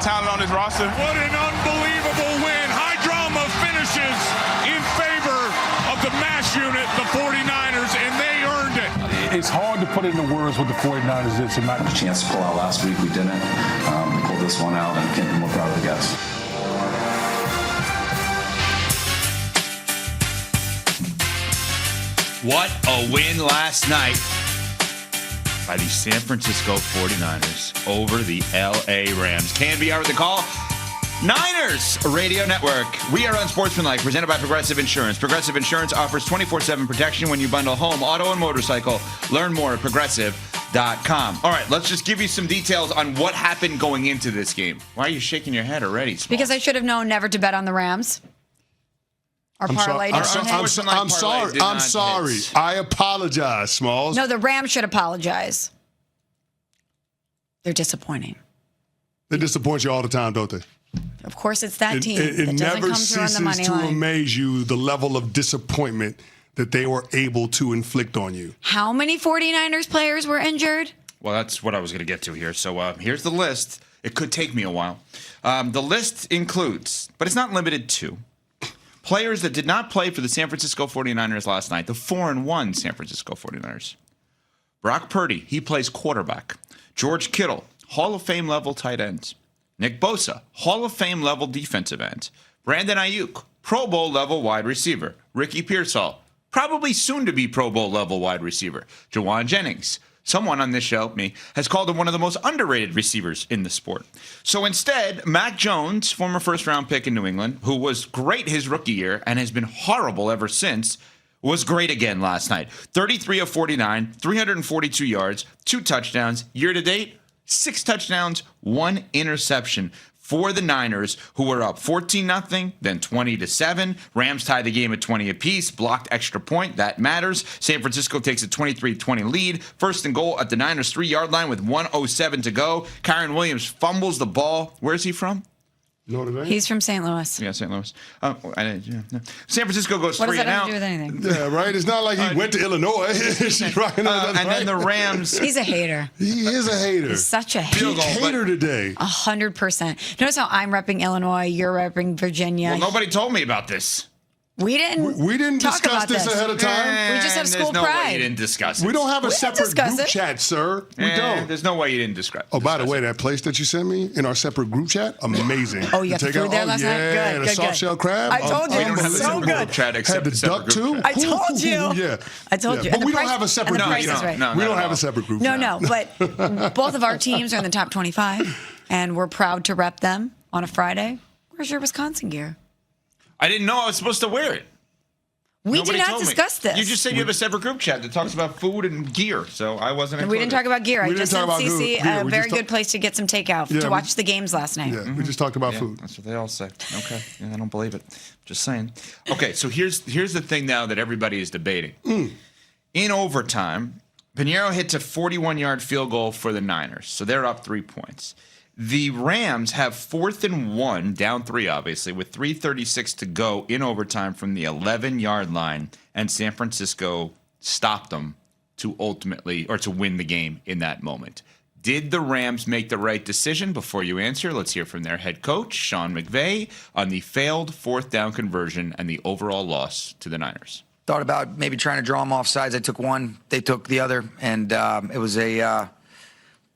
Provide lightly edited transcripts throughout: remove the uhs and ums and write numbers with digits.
talent on this roster. What an unbelievable win. High drama finishes in favor of the MASH unit, the 49ers, and they earned it. It's hard to put into words what the 49ers did tonight. A chance to pull out last week. We didn't. We pulled this one out, and can't be more proud of the guys. What a win last night by the San Francisco 49ers over the LA Rams. KNBR with the call. Niners Radio Network. We are Unsportsmanlike, presented by Progressive Insurance. Progressive Insurance offers 24/7 protection when you bundle home, auto, and motorcycle. Learn more at progressive.com. All right, let's just give you some details on what happened going into this game. Why are you shaking your head already, Smalls? Because I should have known never to bet on the Rams. I'm sorry. I'm sorry. I apologize, Smalls. No, the Rams should apologize. They're disappointing. They disappoint you all the time, don't they? Of course, it's that team. It that never come through on the money ceases to line. amaze you the level of disappointment that they were able to inflict on you. How many 49ers players were injured? Well, that's what I was going to get to here. So here's the list. It could take me a while. The list includes, but it's not limited to, players that did not play for the San Francisco 49ers last night, the 4-1 San Francisco 49ers. Brock Purdy, he plays quarterback. George Kittle, Hall of Fame level tight ends. Nick Bosa, Hall of Fame level defensive end. Brandon Ayuk, Pro Bowl level wide receiver. Ricky Pearsall, probably soon to be Pro Bowl level wide receiver. Jawan Jennings, someone on this show, me, has called him one of the most underrated receivers in the sport. So instead, Mac Jones, former first-round pick in New England, who was great his rookie year and has been horrible ever since, was great again last night. 33 of 49, 342 yards, 2 touchdowns. Year to date, 6 touchdowns, 1 interception for the Niners, who were up 14-0, then 20-7. Rams tied the game at 20 apiece, blocked extra point. That matters. San Francisco takes a 23-20 lead. First and goal at the Niners' 3-yard line with 1:07 to go. Kyron Williams fumbles the ball. Where's he from? Notre Dame? He's from St. Louis. Yeah, St. Louis. No. San Francisco goes 3-0. What does that have to do with anything? Yeah, right? It's not like he went to Illinois. And then the Rams. He's a hater. He is a hater. He's such a hater. Hater today. 100%. Notice how I'm repping Illinois, you're repping Virginia. Well, nobody told me about this. We didn't discuss about this ahead of time. We just have school There's no pride. way you didn't discuss it. We don't have a separate discuss group it. chat, sir. We don't. There's no way you didn't discuss it. Oh, by the way, that place that you sent me in our separate group chat, amazing. Oh, you got the food there last night? Good, and a good, soft good. shell crab. I told you, We don't have a so separate good. group chat except Had the a separate duck group too. chat. I told you. Yeah. I told you. But And we the don't price- have a separate and the group price chat. is right. No, We not don't at have all. a separate group No, chat. but both of our teams are in the top 25, and we're proud to rep them on a Friday. Where's your Wisconsin gear? I didn't know I was supposed to wear it. We Nobody did not told me. discuss this. You just said you have a separate group chat that talks about food and gear, so I wasn't included. We didn't talk about gear. I We just didn't sent talk about Cece gear. a We very just good place to get some takeout Yeah, to we- watch the games last night. Yeah, we just talked about food. That's what they all say. Okay, yeah, I don't believe it. Just saying. Okay, so here's the thing now that everybody is debating. In overtime, Pinheiro hits a 41-yard field goal for the Niners, so they're up 3 points. The Rams have 4th-and-1, down 3 obviously, with 3:36 to go in overtime from the 11-yard line, and San Francisco stopped them to win the game in that moment. Did the Rams make the right decision? Before you answer, let's hear from their head coach, Sean McVay, on the failed 4th down conversion and the overall loss to the Niners. Thought about maybe trying to draw them off sides. I took one, they took the other, and it was a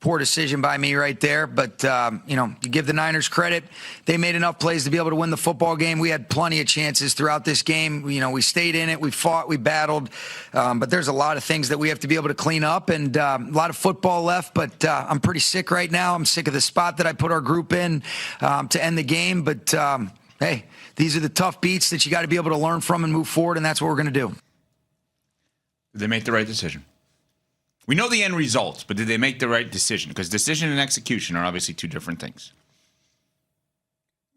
poor decision by me right there. But, you give the Niners credit. They made enough plays to be able to win the football game. We had plenty of chances throughout this game. We stayed in it. We fought. We battled. But there's a lot of things that we have to be able to clean up, and a lot of football left. But I'm pretty sick right now. I'm sick of the spot that I put our group in to end the game. But, hey, these are the tough beats that you got to be able to learn from and move forward, and that's what we're going to do. Did they make the right decision? We know the end results, but did they make the right decision? Because decision and execution are obviously two different things.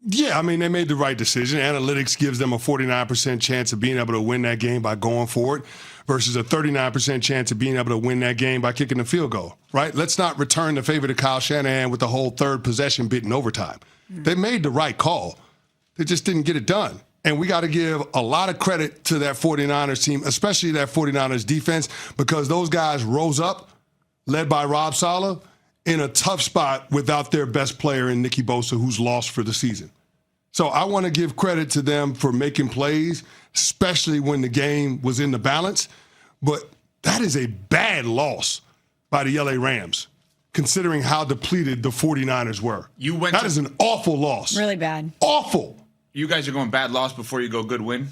Yeah, I mean, they made the right decision. Analytics gives them a 49% chance of being able to win that game by going for it versus a 39% chance of being able to win that game by kicking the field goal, right? Let's not return the favor to Kyle Shanahan with the whole third possession bit in overtime. They made the right call. They just didn't get it done. And we got to give a lot of credit to that 49ers team, especially that 49ers defense, because those guys rose up, led by Rob Saleh, in a tough spot without their best player in Nicky Bosa, who's lost for the season. So I want to give credit to them for making plays, especially when the game was in the balance. But that is a bad loss by the LA Rams, considering how depleted the 49ers were. That is an awful loss. Really bad. Awful. You guys are going bad loss before you go good win?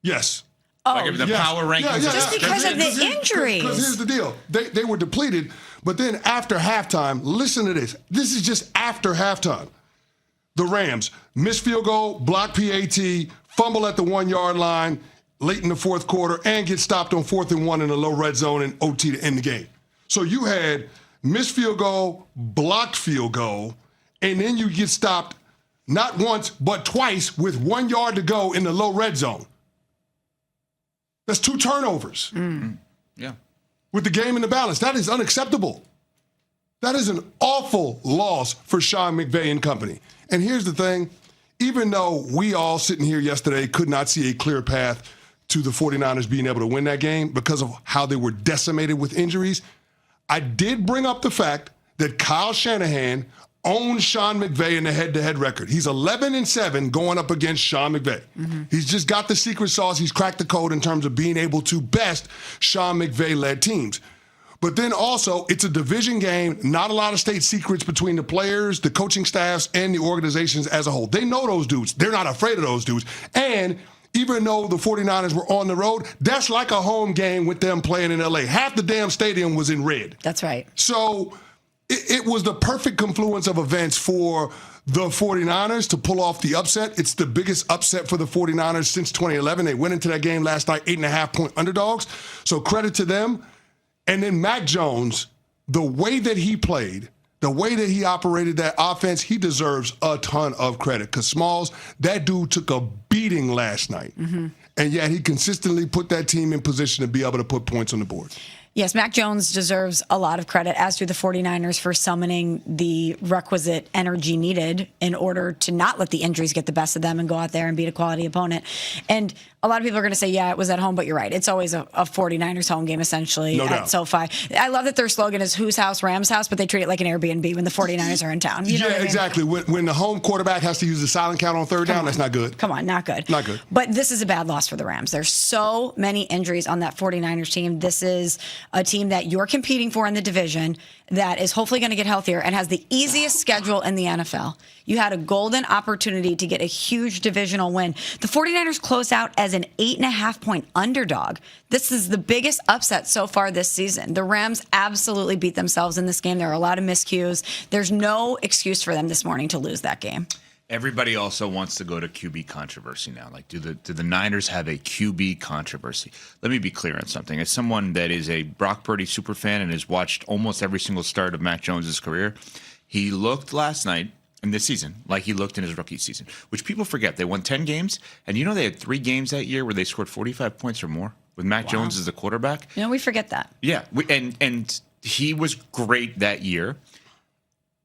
Yes. Like if the power rankings. Just because of the injuries. Because here's the deal. They were depleted, but then after halftime, listen to this. This is just after halftime. The Rams, missed field goal, blocked PAT, fumble at the 1-yard line late in the fourth quarter, and get stopped on 4th-and-1 in the low red zone and OT to end the game. So you had missed field goal, blocked field goal, and then you get stopped not once, but twice with 1 yard to go in the low red zone. That's 2 turnovers. Yeah. With the game in the balance. That is unacceptable. That is an awful loss for Sean McVay and company. And here's the thing. Even though we all sitting here yesterday could not see a clear path to the 49ers being able to win that game because of how they were decimated with injuries, I did bring up the fact that Kyle Shanahan owns Sean McVay in the head-to-head record. He's 11-7 going up against Sean McVay. He's just got the secret sauce. He's cracked the code in terms of being able to best Sean McVay-led teams. But then also, it's a division game, not a lot of state secrets between the players, the coaching staffs, and the organizations as a whole. They know those dudes. They're not afraid of those dudes. And even though the 49ers were on the road, that's like a home game with them playing in LA. Half the damn stadium was in red. That's right. So it was the perfect confluence of events for the 49ers to pull off the upset. It's the biggest upset for the 49ers since 2011. They went into that game last night 8.5-point underdogs. So credit to them. And then Mac Jones, the way that he played, the way that he operated that offense, he deserves a ton of credit. Because Smalls, that dude took a beating last night. And yet he consistently put that team in position to be able to put points on the board. Yes, Mac Jones deserves a lot of credit, as do the 49ers, for summoning the requisite energy needed in order to not let the injuries get the best of them and go out there and beat a quality opponent. And a lot of people are going to say, yeah, it was at home, but you're right. It's always a 49ers home game, essentially, no at doubt. SoFi. I love that their slogan is whose house, Rams house, but they treat it like an Airbnb when the 49ers are in town. You know what I mean? Exactly. When the home quarterback has to use the silent count on third down, that's not good. Come on, not good. Not good. But this is a bad loss for the Rams. There's so many injuries on that 49ers team. This is a team that you're competing for in the division that is hopefully going to get healthier and has the easiest schedule in the NFL. You had a golden opportunity to get a huge divisional win. The 49ers closed out as an 8.5-point underdog. This is the biggest upset so far this season. The Rams absolutely beat themselves in this game. There are a lot of miscues. There's no excuse for them this morning to lose that game. Everybody also wants to go to QB controversy now. Like, do the Niners have a QB controversy? Let me be clear on something. As someone that is a Brock Purdy superfan and has watched almost every single start of Mac Jones' career, he looked last night in this season like he looked in his rookie season, which people forget. They won 10 games, and you know they had 3 games that year where they scored 45 points or more with Mac Jones as the quarterback. You know, we forget that. Yeah, and he was great that year.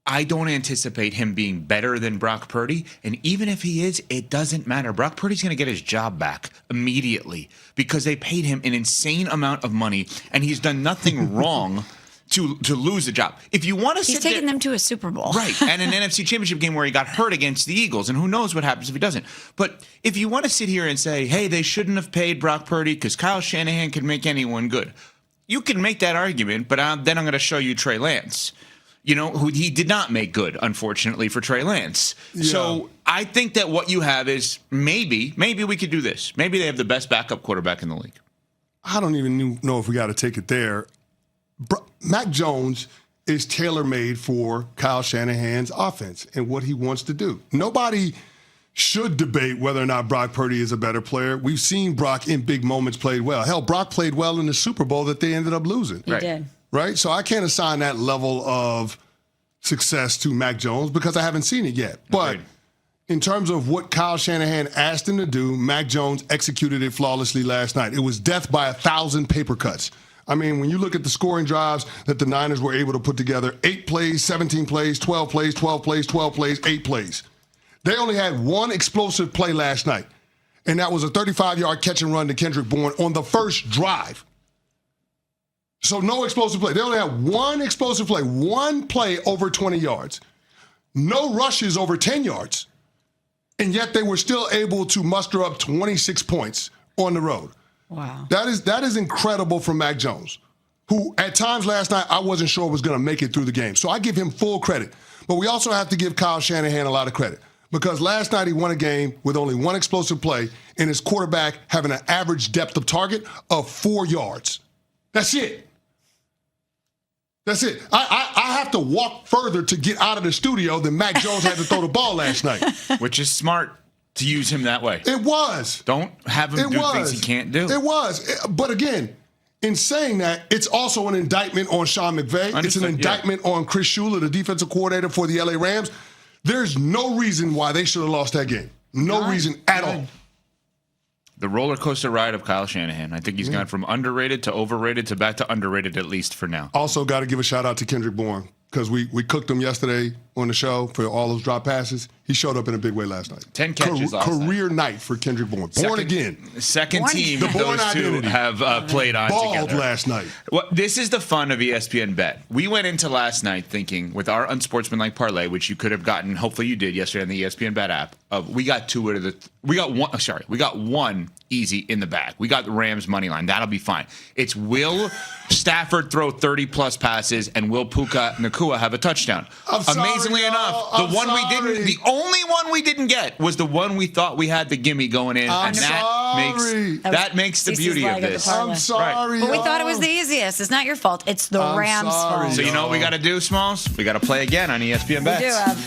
I don't anticipate him being better than Brock Purdy. And even if he is, it doesn't matter. Brock Purdy's going to get his job back immediately because they paid him an insane amount of money, and he's done nothing wrong to lose the job. If you want to sit He's taken them to a Super Bowl. Right, and an NFC Championship game where he got hurt against the Eagles, and who knows what happens if he doesn't. But if you want to sit here and say, hey, they shouldn't have paid Brock Purdy because Kyle Shanahan can make anyone good, you can make that argument, but then I'm going to show you Trey Lance. You know, who he did not make good, unfortunately, for Trey Lance. Yeah. So I think that what you have is maybe we could do this. Maybe they have the best backup quarterback in the league. I don't even know if we got to take it there. Mac Jones is tailor-made for Kyle Shanahan's offense and what he wants to do. Nobody should debate whether or not Brock Purdy is a better player. We've seen Brock in big moments played well. Hell, Brock played well in the Super Bowl that they ended up losing. He did. Right? So I can't assign that level of success to Mac Jones because I haven't seen it yet. But in terms of what Kyle Shanahan asked him to do, Mac Jones executed it flawlessly last night. It was death by 1,000 paper cuts. I mean, when you look at the scoring drives that the Niners were able to put together, 8 plays, 17 plays, 12 plays, 12 plays, 12 plays, 8 plays. They only had one explosive play last night, and that was a 35-yard catch and run to Kendrick Bourne on the first drive. So no explosive play. They only had one explosive play, one play over 20 yards. No rushes over 10 yards. And yet they were still able to muster up 26 points on the road. Wow. That is incredible from Mac Jones, who at times last night I wasn't sure was going to make it through the game. So I give him full credit. But we also have to give Kyle Shanahan a lot of credit because last night he won a game with only one explosive play and his quarterback having an average depth of target of 4 yards. That's it. That's it. I have to walk further to get out of the studio than Mac Jones had to throw the ball last night. Which is smart to use him that way. It was. Don't have him do things he can't do. It was. But again, in saying that, it's also an indictment on Sean McVay. It's an indictment on Chris Shula, the defensive coordinator for the LA Rams. There's no reason why they should have lost that game. No reason at all. The roller coaster ride of Kyle Shanahan. I think he's gone from underrated to overrated to back to underrated, at least for now. Also, got to give a shout out to Kendrick Bourne because we cooked him yesterday on the show for all those drop passes. He showed up in a big way last night. 10 catches last night. Career night for Kendrick Bourne. Born again. Second team the Bourne those two identity. have played on Balled together. last night. Well, this is the fun of ESPN Bet. We went into last night thinking with our unsportsmanlike parlay, which you could have gotten, hopefully you did yesterday on the ESPN Bet app. We got one easy in the bag. We got the Rams money line. That'll be fine. It's will Stafford throw 30-plus passes and will Puka Nacua have a touchdown? Amazingly enough, the only one we didn't get was the one we thought we had the gimme going in, and that makes the beauty of this. I'm sorry. But we thought it was the easiest. It's not your fault. It's the Rams' fault. So you know what we got to do, Smalls? We got to play again on ESPN Bets. We do have.